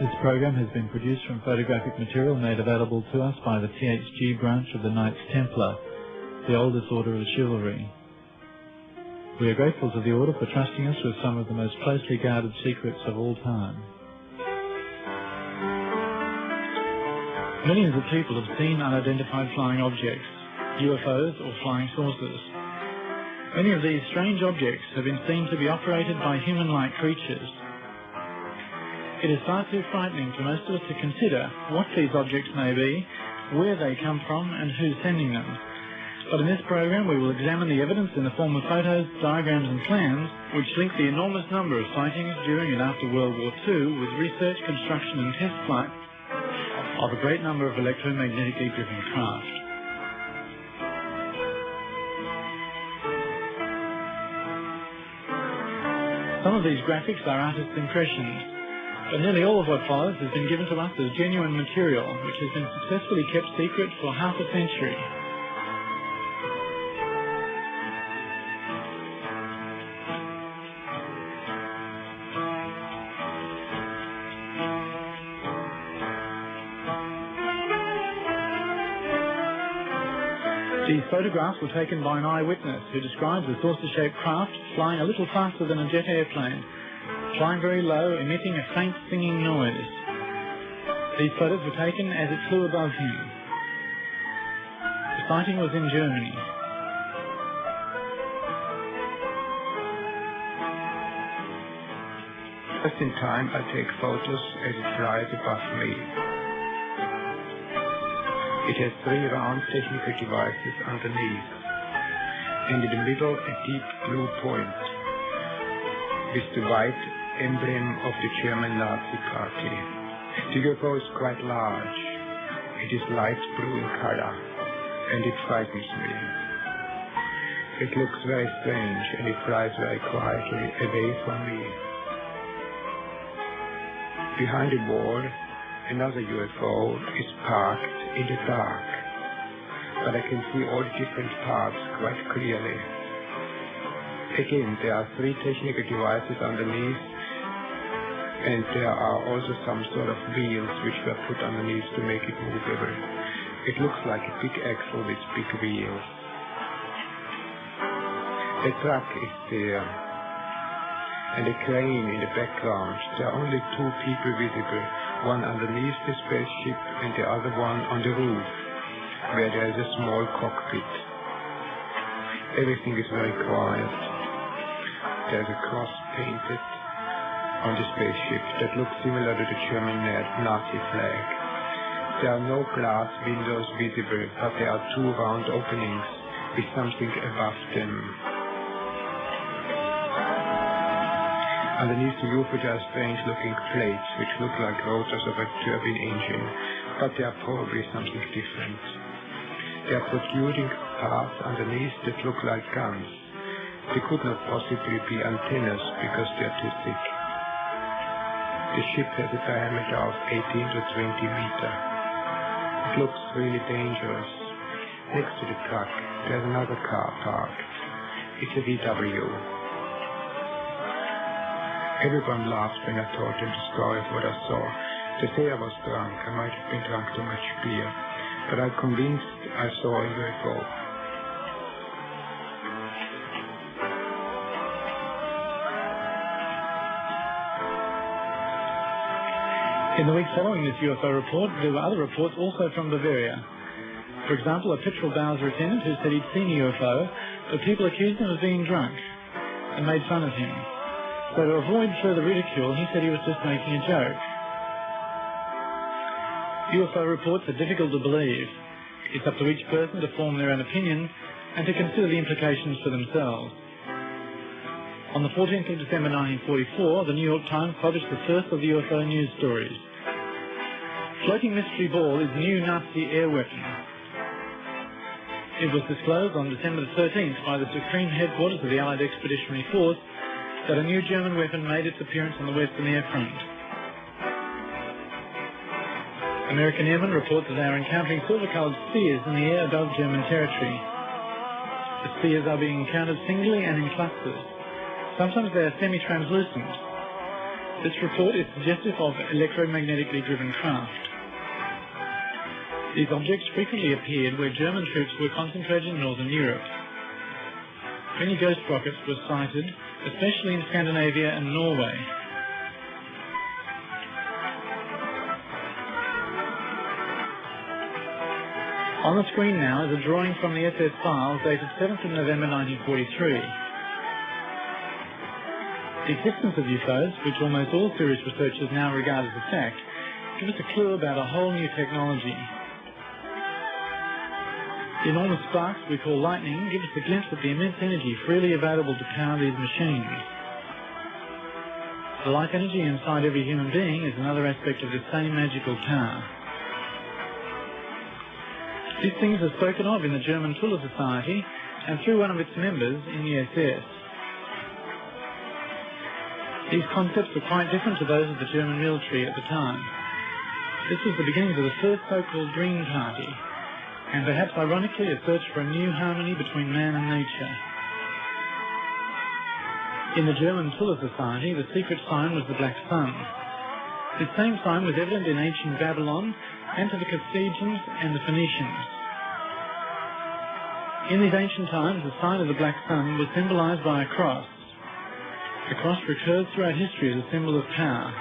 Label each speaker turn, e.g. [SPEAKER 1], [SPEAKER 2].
[SPEAKER 1] This program has been produced from photographic material made available to us by the THG branch of the Knights Templar, the oldest order of chivalry. We are grateful to the order for trusting us with some of the most closely guarded secrets of all time. Millions of people have seen unidentified flying objects, UFOs or flying saucers. Many of these strange objects have been seen to be operated by human-like creatures. It is far too frightening for most of us to consider what these objects may be, where they come from, and who's sending them. But in this program we will examine the evidence in the form of photos, diagrams and plans which link the enormous number of sightings during and after World War II with research, construction and test flight of a great number of electromagnetically driven craft. Some of these graphics are artists' impressions, but nearly all of what follows has been given to us as genuine material, which has been successfully kept secret for half a century. These photographs were taken by an eyewitness who describes a saucer-shaped craft flying a little faster than a jet airplane, flying very low, emitting a faint singing noise. These photos were taken as it flew above him. The sighting was in Germany.
[SPEAKER 2] Just in time, I take photos as it flies above me. It has 3 round technical devices underneath, and in the middle a deep blue point with the white emblem of the German Nazi Party. The UFO is quite large. It is light blue in color, and it frightens me. It looks very strange, and it flies very quietly away from me. Behind the wall, another UFO is parked in the dark, but I can see all the different parts quite clearly. Again, there are 3 technical devices underneath, and there are also some sort of wheels which were put underneath to make it movable. It looks like a big axle with big wheels. A truck is there, and a crane in the background. There are only 2 people visible, one underneath the spaceship and the other one on the roof, where there is a small cockpit. Everything is very quiet. There's a cross painted on the spaceship that looks similar to the German Nazi flag. There are no glass windows visible, but there are 2 round openings with something above them. Underneath the UFO there are strange looking plates which look like rotors of a turbine engine, but they are probably something different. There are protruding parts underneath that look like guns. They could not possibly be antennas because they are too thick. The ship has a diameter of 18 to 20 meters. It looks really dangerous. Next to the truck, there's another car parked. It's a VW. Everyone laughed when I told them the story of what I saw. They say I was drunk. I might have been drunk too much beer, but I'm convinced I saw a UFO.
[SPEAKER 1] In the week following this UFO report, there were other reports also from Bavaria. For example, a petrol Bowser attendant who said he'd seen a UFO, but people accused him of being drunk and made fun of him. So to avoid further ridicule, he said he was just making a joke. UFO reports are difficult to believe. It's up to each person to form their own opinion and to consider the implications for themselves. On the 14th of December 1944, the New York Times published the first of the UFO news stories. Floating mystery ball is new Nazi air weapon. It was disclosed on December 13th by the Supreme Headquarters of the Allied Expeditionary Force that a new German weapon made its appearance on the Western Air Front. American airmen report that they are encountering silver-coloured spheres in the air above German territory. The spheres are being encountered singly and in clusters. Sometimes they are semi-translucent. This report is suggestive of electromagnetically driven craft. These objects frequently appeared where German troops were concentrated in Northern Europe. Many ghost rockets were sighted, especially in Scandinavia and Norway. On the screen now is a drawing from the SS files dated 7th of November 1943. The existence of UFOs, which almost all serious researchers now regard as a fact, give us a clue about a whole new technology. The enormous sparks we call lightning give us a glimpse at the immense energy freely available to power these machines. The life energy inside every human being is another aspect of this same magical power. These things are spoken of in the German Tuller Society and through one of its members in the SS. These concepts were quite different to those of the German military at the time. This was the beginnings of the first so-called Dream Party, and perhaps ironically a search for a new harmony between man and nature. In the German Tuller Society, the secret sign was the Black Sun. This same sign was evident in ancient Babylon and to the Carthaginians and the Phoenicians. In these ancient times, the sign of the Black Sun was symbolized by a cross. The cross recurs throughout history as a symbol of power.